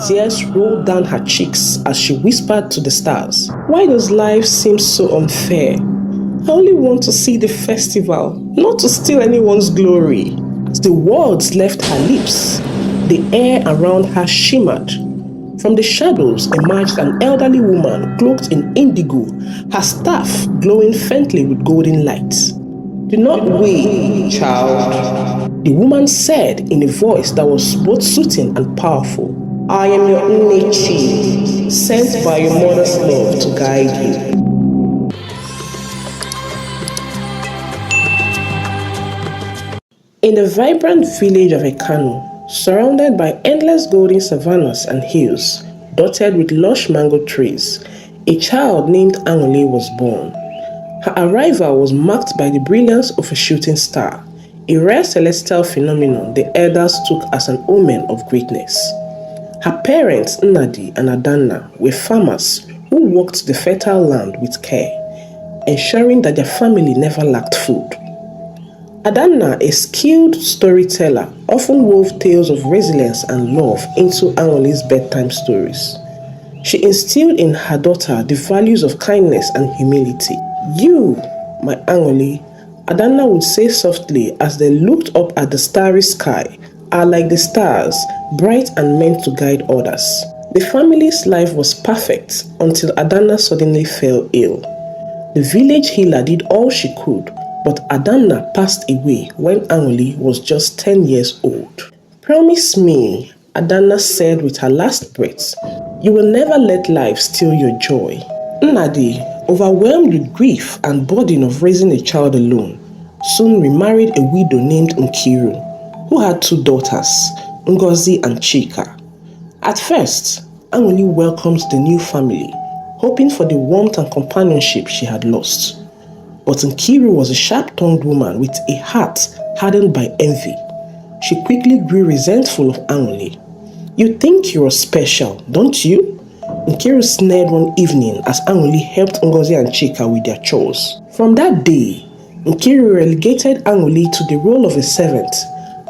Tears rolled down her cheeks as she whispered to the stars, "Why does life seem so unfair? I only want to see the festival, not to steal anyone's glory." As the words left her lips, the air around her shimmered. From the shadows emerged an elderly woman cloaked in indigo, her staff glowing faintly with golden light. "Do not weep, child," the woman said in a voice that was both soothing and powerful. "I am your Unechi, sent by your mother's love to guide you." In the vibrant village of Ekano, surrounded by endless golden savannas and hills, dotted with lush mango trees, a child named Angole was born. Her arrival was marked by the brilliance of a shooting star, a rare celestial phenomenon the elders took as an omen of greatness. Her parents, Nnadi and Adanna, were farmers who worked the fertile land with care, ensuring that their family never lacked food. Adanna, a skilled storyteller, often wove tales of resilience and love into Angole's bedtime stories. She instilled in her daughter the values of kindness and humility. "You, my Angole," Adanna would say softly as they looked up at the starry sky, "are like the stars, bright and meant to guide others." The family's life was perfect until Adanna suddenly fell ill. The village healer did all she could, but Adanna passed away when Angole was just 10 years old. "Promise me," Adanna said with her last breath, "you will never let life steal your joy." Nnadi, overwhelmed with grief and burden of raising a child alone, soon remarried a widow named Nkiru, who had 2 daughters, Ngozi and Chika. At first, Angole welcomed the new family, hoping for the warmth and companionship she had lost. But Nkiru was a sharp-tongued woman with a heart hardened by envy. She quickly grew resentful of Angole. "You think you're special, don't you?" Nkiru sneered one evening as Angole helped Ngozi and Chika with their chores. From that day, Nkiru relegated Angole to the role of a servant.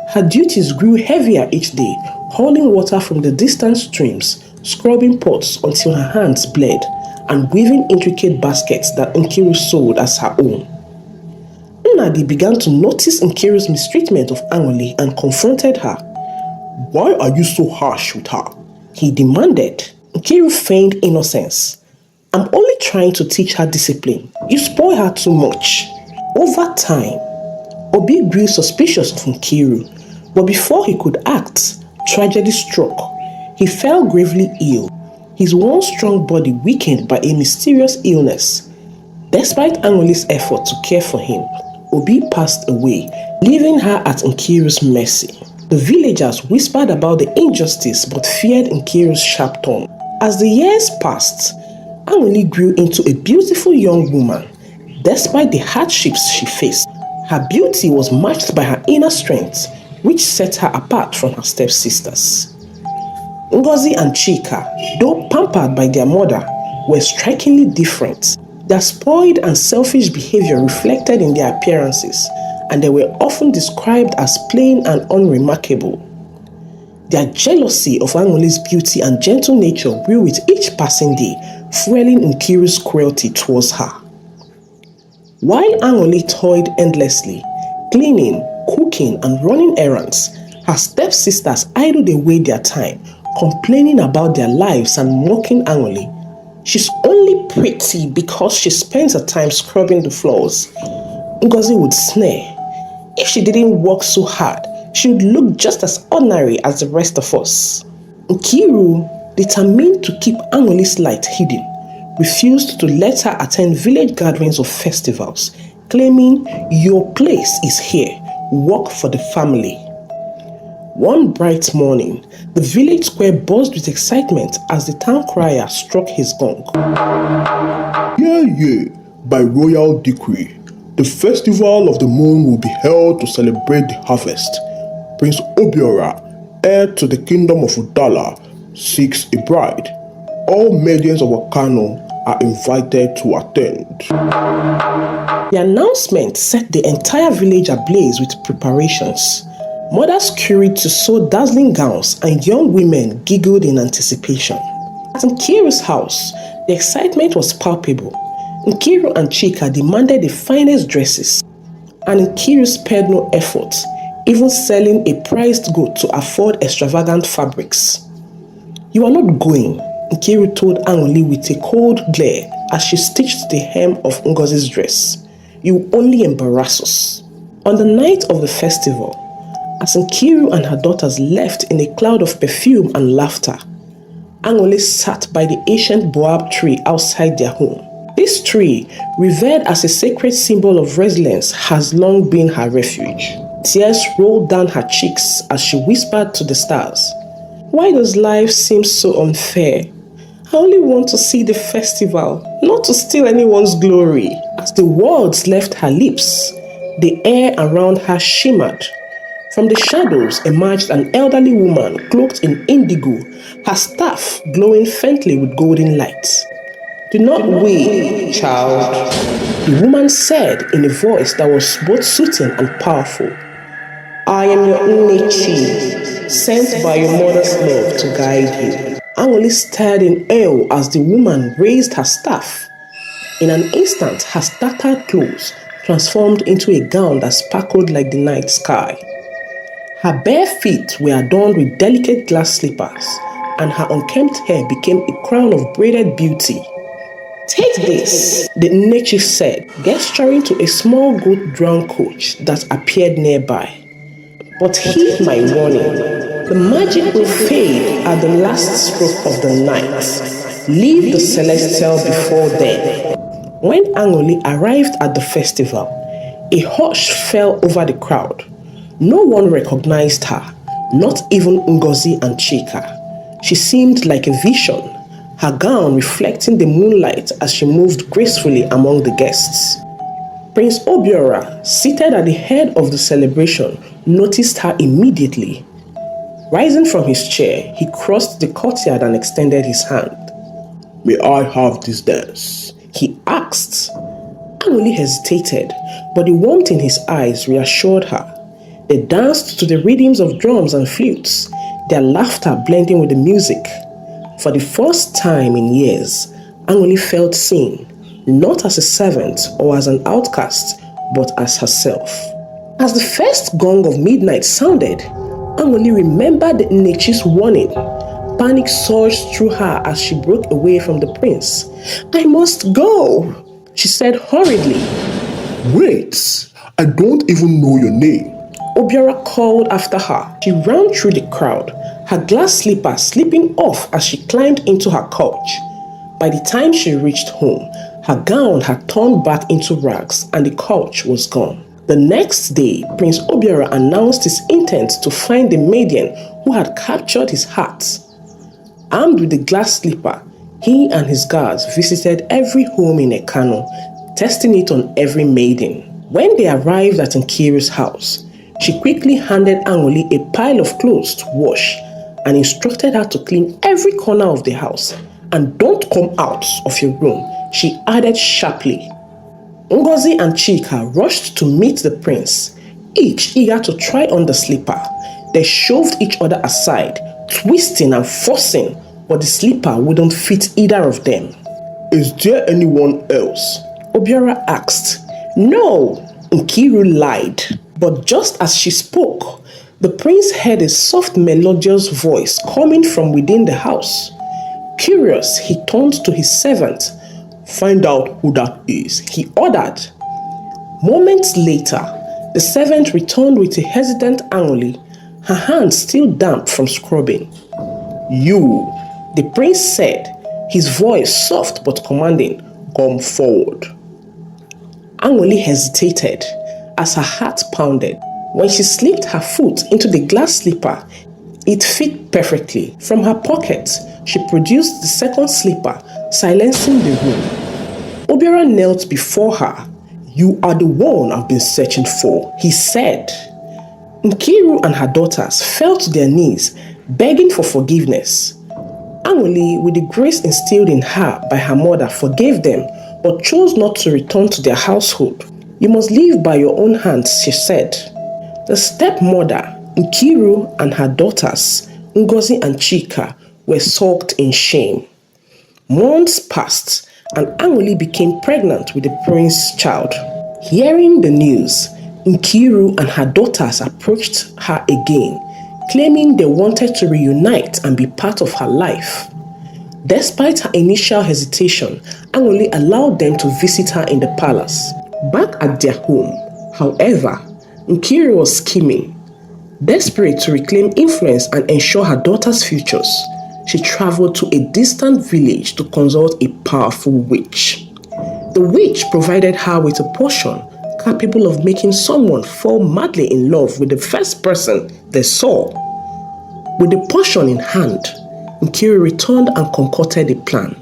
Her duties grew heavier each day, hauling water from the distant streams, scrubbing pots until her hands bled, and weaving intricate baskets that Nkiru sold as her own. Nnadi began to notice Nkiru's mistreatment of Angole and confronted her. "Why are you so harsh with her?" he demanded. Nkiru feigned innocence. "I'm only trying to teach her discipline. You spoil her too much." Over time, Obi grew suspicious of Nkiru, but before he could act, tragedy struck. He fell gravely ill, his once strong body weakened by a mysterious illness. Despite Angole's effort to care for him, Obi passed away, leaving her at Nkiru's mercy. The villagers whispered about the injustice but feared Nkiru's sharp tongue. As the years passed, Angole grew into a beautiful young woman. Despite the hardships she faced, her beauty was matched by her inner strength, which set her apart from her stepsisters. Ngozi and Chika, though pampered by their mother, were strikingly different. Their spoiled and selfish behavior reflected in their appearances, and they were often described as plain and unremarkable. Their jealousy of Angole's beauty and gentle nature grew with each passing day, fueling Nkiru's cruelty towards her. While Angole toiled endlessly, cleaning, cooking, and running errands, her stepsisters idled away their time, complaining about their lives and mocking Angole. "She's only pretty because she spends her time scrubbing the floors," Ngozi would sneer. "If she didn't work so hard, she would look just as ordinary as the rest of us." Nkiru, determined to keep Angole's light hidden, refused to let her attend village gatherings or festivals, claiming, "Your place is here, work for the family." One bright morning, the village square buzzed with excitement as the town crier struck his gong. Yeah, by royal decree, the festival of the moon will be held to celebrate the harvest. Prince Obiora, heir to the kingdom of Udala, seeks a bride. All maidens of Akano are invited to attend. The announcement set the entire village ablaze with preparations. Mothers scurried to sew dazzling gowns and young women giggled in anticipation. At Nkiru's house, the excitement was palpable. Nkiru and Chika demanded the finest dresses, and Nkiru spared no effort, even selling a prized good to afford extravagant fabrics. "You are not going," Nkiru told Anuli with a cold glare as she stitched the hem of Ngozi's dress. "You only embarrass us." On the night of the festival, as Nkiru and her daughters left in a cloud of perfume and laughter, Anuli sat by the ancient boab tree outside their home. This tree, revered as a sacred symbol of resilience, has long been her refuge. Tears rolled down her cheeks as she whispered to the stars, "Why does life seem so unfair? I only want to see the festival, not to steal anyone's glory." As the words left her lips, the air around her shimmered. From the shadows emerged an elderly woman cloaked in indigo, her staff glowing faintly with golden light. "Do not weep, child," the woman said in a voice that was both soothing and powerful. "I am your Nnechi, sent by your mother's love to guide you." Anuli stared in awe as the woman raised her staff. In an instant, her tattered clothes transformed into a gown that sparkled like the night sky. Her bare feet were adorned with delicate glass slippers, and her unkempt hair became a crown of braided beauty. "Take this," the Nnechi said, gesturing to a small goat-drawn coach that appeared nearby. "But heed my warning. The magic will fade at the last stroke of the night. Leave the celestial before then." When Anuli arrived at the festival, a hush fell over the crowd. No one recognized her, not even Ngozi and Chika. She seemed like a vision, her gown reflecting the moonlight as she moved gracefully among the guests. Prince Obiora, seated at the head of the celebration, noticed her immediately. Rising from his chair, he crossed the courtyard and extended his hand. "May I have this dance?" he asked. Anuli hesitated, but the warmth in his eyes reassured her. They danced to the rhythms of drums and flutes, their laughter blending with the music. For the first time in years, Anuli felt seen, not as a servant or as an outcast, but as herself. As the first gong of midnight sounded, Anuli remembered the Nnechi's warning. Panic surged through her as she broke away from the prince. "I must go," she said hurriedly. "Wait, I don't even know your name." Obiora called after her. She ran through the crowd, her glass slipper slipping off as she climbed into her couch. By the time she reached home, her gown had turned back into rags and the couch was gone. The next day, Prince Obiora announced his intent to find the maiden who had captured his heart. Armed with the glass slipper, he and his guards visited every home in Ekano, testing it on every maiden. When they arrived at Nkiru's house, she quickly handed Anuli a pile of clothes to wash and instructed her to clean every corner of the house. "And don't come out of your room," she added sharply. Ngozi and Chika rushed to meet the prince, each eager to try on the slipper. They shoved each other aside, twisting and forcing, but the slipper wouldn't fit either of them. "Is there anyone else?" Obiora asked. "No," Nkiru lied. But just as she spoke, the prince heard a soft melodious voice coming from within the house. Curious, he turned to his servant. "Find out who that is," he ordered. Moments later, the servant returned with a hesitant Anuli, her hands still damp from scrubbing. "You," the prince said, his voice soft but commanding, "come forward." Anuli hesitated as her heart pounded. When she slipped her foot into the glass slipper, it fit perfectly. From her pocket, she produced the second slipper, silencing the room. Obiora knelt before her. "You are the one I've been searching for," he said. Nkiru and her daughters fell to their knees, begging for forgiveness. Anuli, with the grace instilled in her by her mother, forgave them, but chose not to return to their household. "You must live by your own hands," she said. The stepmother, Nkiru and her daughters, Ngozi and Chika, were sulked in shame. Months passed, and Angoli became pregnant with the prince's child. Hearing the news, Nkiru and her daughters approached her again, claiming they wanted to reunite and be part of her life. Despite her initial hesitation, Angoli allowed them to visit her in the palace. Back at their home, however, Nkiru was scheming. Desperate to reclaim influence and ensure her daughter's futures, she traveled to a distant village to consult a powerful witch. The witch provided her with a potion capable of making someone fall madly in love with the first person they saw. With the potion in hand, Nkiru returned and concocted a plan.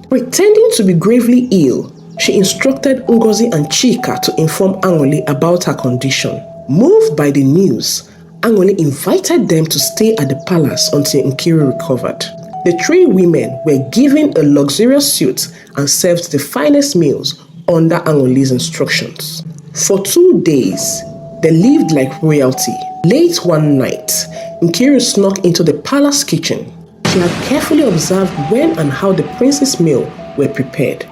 Pretending to be gravely ill, she instructed Ngozi and Chika to inform Angoli about her condition. Moved by the news, Angoli invited them to stay at the palace until Nkiru recovered. The three women were given a luxurious suite and served the finest meals under Angoli's instructions. For 2 days, they lived like royalty. Late one night, Nkiru snuck into the palace kitchen. She had carefully observed when and how the prince's meal were prepared.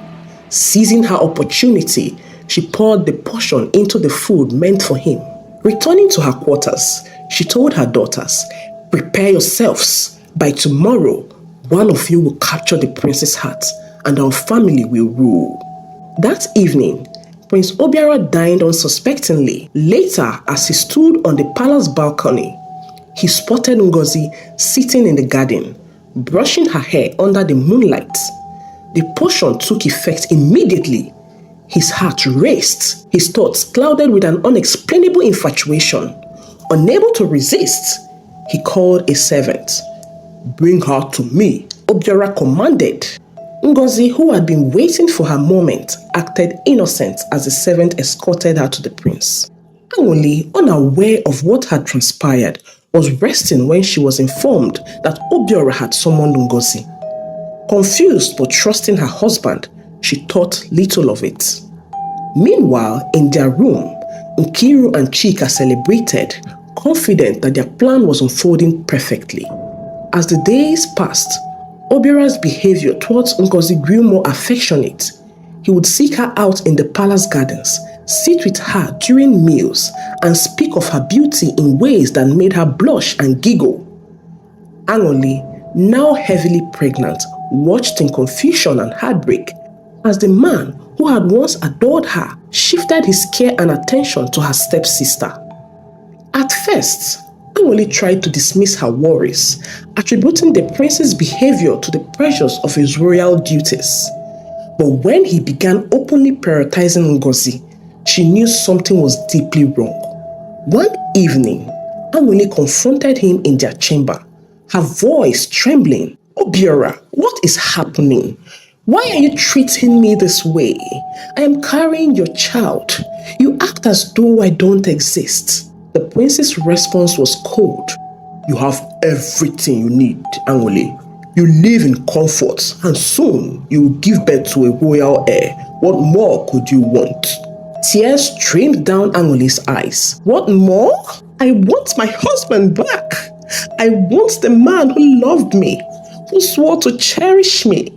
Seizing her opportunity, she poured the potion into the food meant for him. Returning to her quarters, she told her daughters, "Prepare yourselves. By tomorrow, one of you will capture the prince's heart, and our family will rule." That evening, Prince Obiora dined unsuspectingly. Later, as he stood on the palace balcony, he spotted Ngozi sitting in the garden, brushing her hair under the moonlight. The potion took effect immediately. His heart raced, his thoughts clouded with an unexplainable infatuation. Unable to resist, he called a servant. "Bring her to me," Obiora commanded. Ngozi, who had been waiting for her moment, acted innocent as the servant escorted her to the prince. Angoli, unaware of what had transpired, was resting when she was informed that Obiora had summoned Ngozi. Confused but trusting her husband, she thought little of it. Meanwhile, in their room, Nkiru and Chika celebrated, confident that their plan was unfolding perfectly. As the days passed, Obiora's behavior towards Ngozi grew more affectionate. He would seek her out in the palace gardens, sit with her during meals, and speak of her beauty in ways that made her blush and giggle. Angoli, now heavily pregnant, watched in confusion and heartbreak as the man who had once adored her shifted his care and attention to her stepsister. At first, Angoli tried to dismiss her worries, attributing the prince's behavior to the pressures of his royal duties. But when he began openly prioritizing Ngozi, she knew something was deeply wrong. One evening, Angoli confronted him in their chamber, her voice trembling. "Obiora, what is happening? Why are you treating me this way? I am carrying your child. You act as though I don't exist." The prince's response was cold. "You have everything you need, Angoli. You live in comfort, and soon you will give birth to a royal heir. What more could you want?" Tears streamed down Angoli's eyes. "What more? I want my husband back. I want the man who loved me, who swore to cherish me.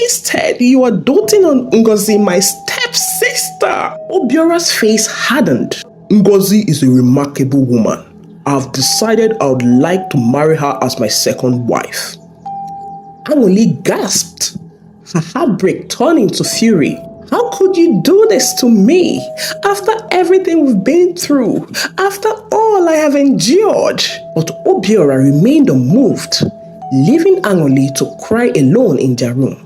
Instead, you are doting on Ngozi, my stepsister." Obiora's face hardened. "Ngozi is a remarkable woman. I've decided I would like to marry her as my second wife." Angoli gasped, her heartbreak turning to fury. "How could you do this to me? After everything we've been through, after all I have endured." But Obiora remained unmoved, leaving Angoli to cry alone in their room.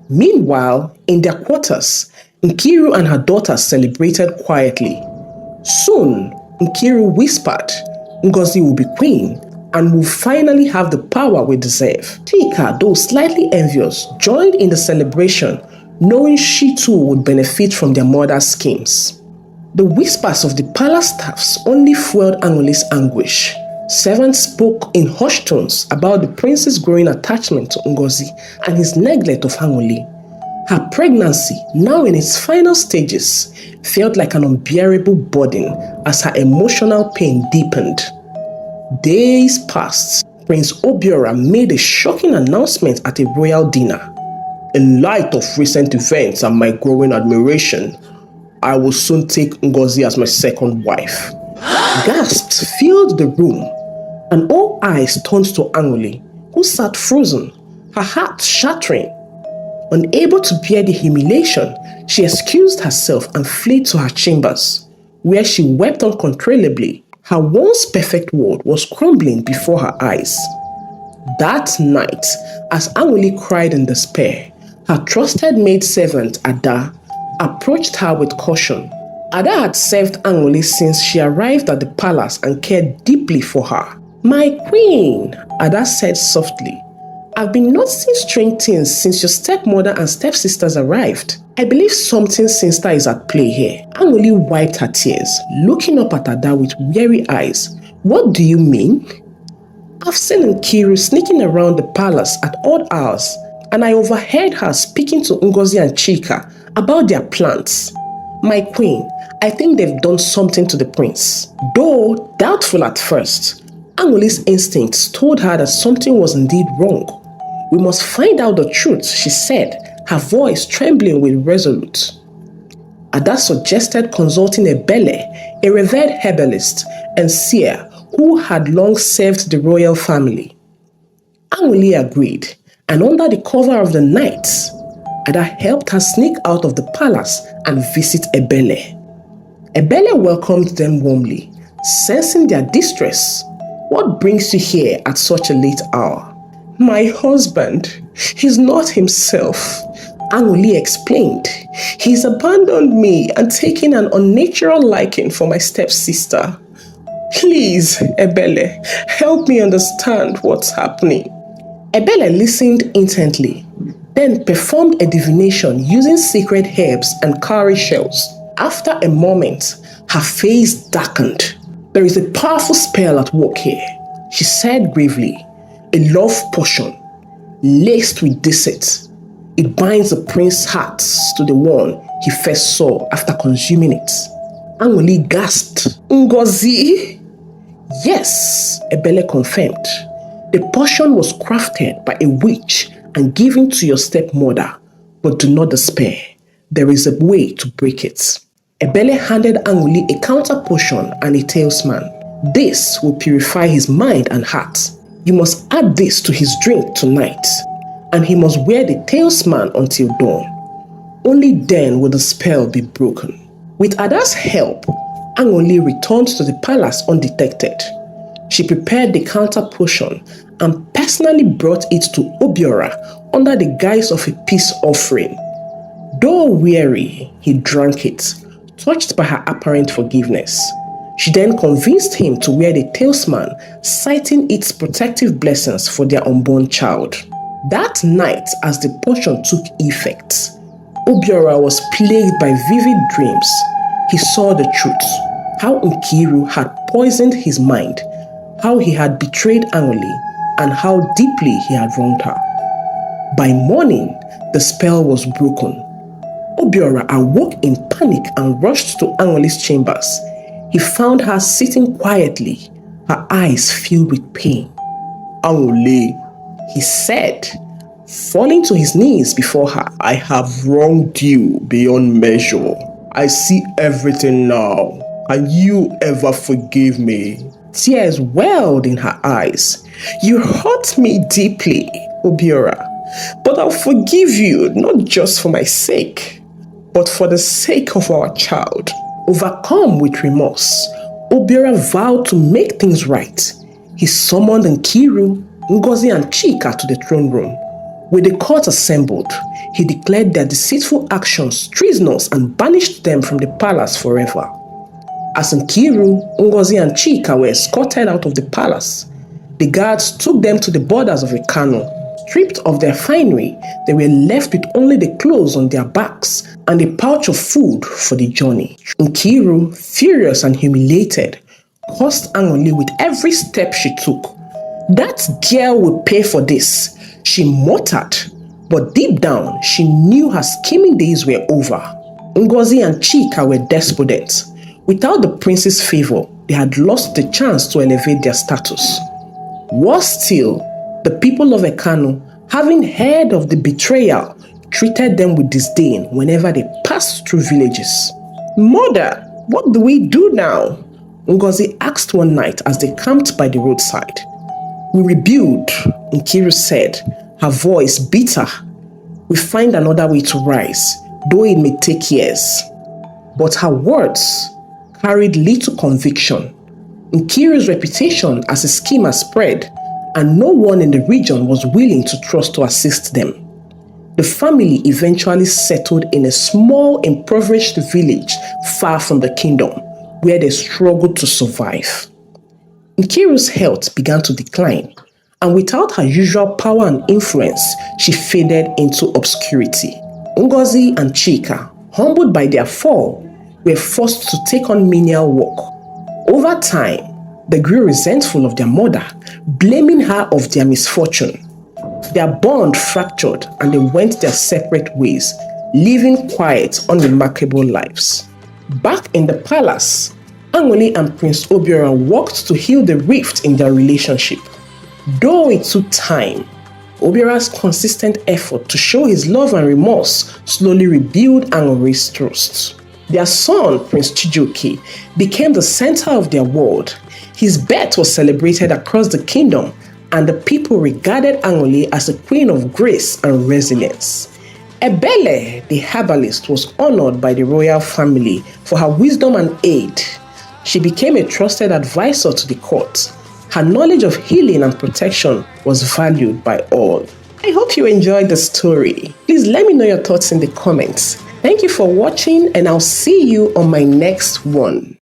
Meanwhile, in their quarters, Nkiru and her daughters celebrated quietly. Soon, Nkiru whispered, "Ngozi will be queen and will finally have the power we deserve." Chika, though slightly envious, joined in the celebration, knowing she too would benefit from their mother's schemes. The whispers of the palace staffs only fueled Angoli's anguish. Servants spoke in hushed tones about the prince's growing attachment to Ngozi and his neglect of Angoli. Her pregnancy, now in its final stages, felt like an unbearable burden as her emotional pain deepened. Days passed. Prince Obiora made a shocking announcement at a royal dinner. In light of recent events and my growing admiration, I will soon take Ngozi as my second wife. Gasps filled the room, and all eyes turned to Anguli, who sat frozen, her heart shattering. Unable to bear the humiliation, she excused herself and fled to her chambers, where she wept uncontrollably. Her once perfect world was crumbling before her eyes. That night, as Anguli cried in despair, her trusted maidservant Ada approached her with caution. Ada had served Anguli since she arrived at the palace and cared deeply for her. "My queen," Ada said softly, "I've been noticing strange things since your stepmother and stepsisters arrived. I believe something sinister is at play here." Anguli wiped her tears, looking up at Ada with weary eyes. "What do you mean?" "I've seen Nkiru sneaking around the palace at odd hours, and I overheard her speaking to Ngozi and Chika about their plans. My queen, I think they've done something to the prince." Though doubtful at first, Anguli's instincts told her that something was indeed wrong. "We must find out the truth," she said, her voice trembling with resolute. Ada suggested consulting Ebele, a revered herbalist and seer who had long served the royal family. Anguli agreed, and under the cover of the night, Ada helped her sneak out of the palace and visit Ebele. Ebele welcomed them warmly, sensing their distress. "What brings you here at such a late hour?" "My husband, he's not himself," Anguli explained. "He's abandoned me and taken an unnatural liking for my stepsister. Please, Ebele, help me understand what's happening." Ebele listened intently, then performed a divination using sacred herbs and cowrie shells. After a moment, her face darkened. "There is a powerful spell at work here," she said gravely. "A love potion, laced with deceit. It binds the prince's heart to the one he first saw after consuming it." Anguli gasped. "Ngozi?" "Yes," Ebele confirmed. "The potion was crafted by a witch and given to your stepmother, but do not despair. There is a way to break it." Ebele handed Anguli a counter potion and a talisman. "This will purify his mind and heart. You must add this to his drink tonight, and he must wear the talisman until dawn. Only then will the spell be broken." With Ada's help, Anguli returned to the palace undetected. She prepared the counter potion and personally brought it to Obiora under the guise of a peace offering. Though weary, he drank it, touched by her apparent forgiveness. She then convinced him to wear the talisman, citing its protective blessings for their unborn child. That night, as the potion took effect, Obiora was plagued by vivid dreams. He saw the truth, how Nkiru had poisoned his mind, how he had betrayed Anguli, and how deeply he had wronged her. By morning, the spell was broken. Obiora awoke in panic and rushed to Anguli's chambers. He found her sitting quietly, her eyes filled with pain. "Anguli," he said, falling to his knees before her, "I have wronged you beyond measure. I see everything now. Can you ever forgive me?" Tears welled in her eyes. "You hurt me deeply, Obiora, but I'll forgive you, not just for my sake, but for the sake of our child." Overcome with remorse, Obiora vowed to make things right. He summoned Nkiru, Ngozi, and Chika to the throne room. With the court assembled, he declared their deceitful actions treasonous and banished them from the palace forever. As Nkiru, Ngozi, and Chika were escorted out of the palace, the guards took them to the borders of Ikano. Stripped of their finery, they were left with only the clothes on their backs and a pouch of food for the journey. Nkiru, furious and humiliated, cursed Anguli with every step she took. "That girl will pay for this," she muttered, but deep down, she knew her scheming days were over. Ngozi and Chika were despots. Without the prince's favor, they had lost the chance to elevate their status. Worse still, the people of Ekano, having heard of the betrayal, treated them with disdain whenever they passed through villages. "Mother, what do we do now?" Ngozi asked one night as they camped by the roadside. "We rebuild," Nkiru said, her voice bitter. "We find another way to rise, though it may take years." But her words carried little conviction. Nkiru's reputation as a schemer spread, and no one in the region was willing to trust to assist them. The family eventually settled in a small, impoverished village far from the kingdom, where they struggled to survive. Nkiru's health began to decline, and without her usual power and influence, she faded into obscurity. Ngozi and Chika, humbled by their fall, were forced to take on menial work. Over time, they grew resentful of their mother, blaming her of their misfortune. Their bond fractured and they went their separate ways, living quiet, unremarkable lives. Back in the palace, Angole and Prince Obiora worked to heal the rift in their relationship. Though it took time, Obiora's consistent effort to show his love and remorse slowly rebuilt Angole's trust. Their son, Prince Chijioke, became the center of their world. His birth was celebrated across the kingdom, and the people regarded Angole as a queen of grace and resilience. Ebele, the herbalist, was honored by the royal family for her wisdom and aid. She became a trusted advisor to the court. Her knowledge of healing and protection was valued by all. I hope you enjoyed the story. Please let me know your thoughts in the comments. Thank you for watching, and I'll see you on my next one.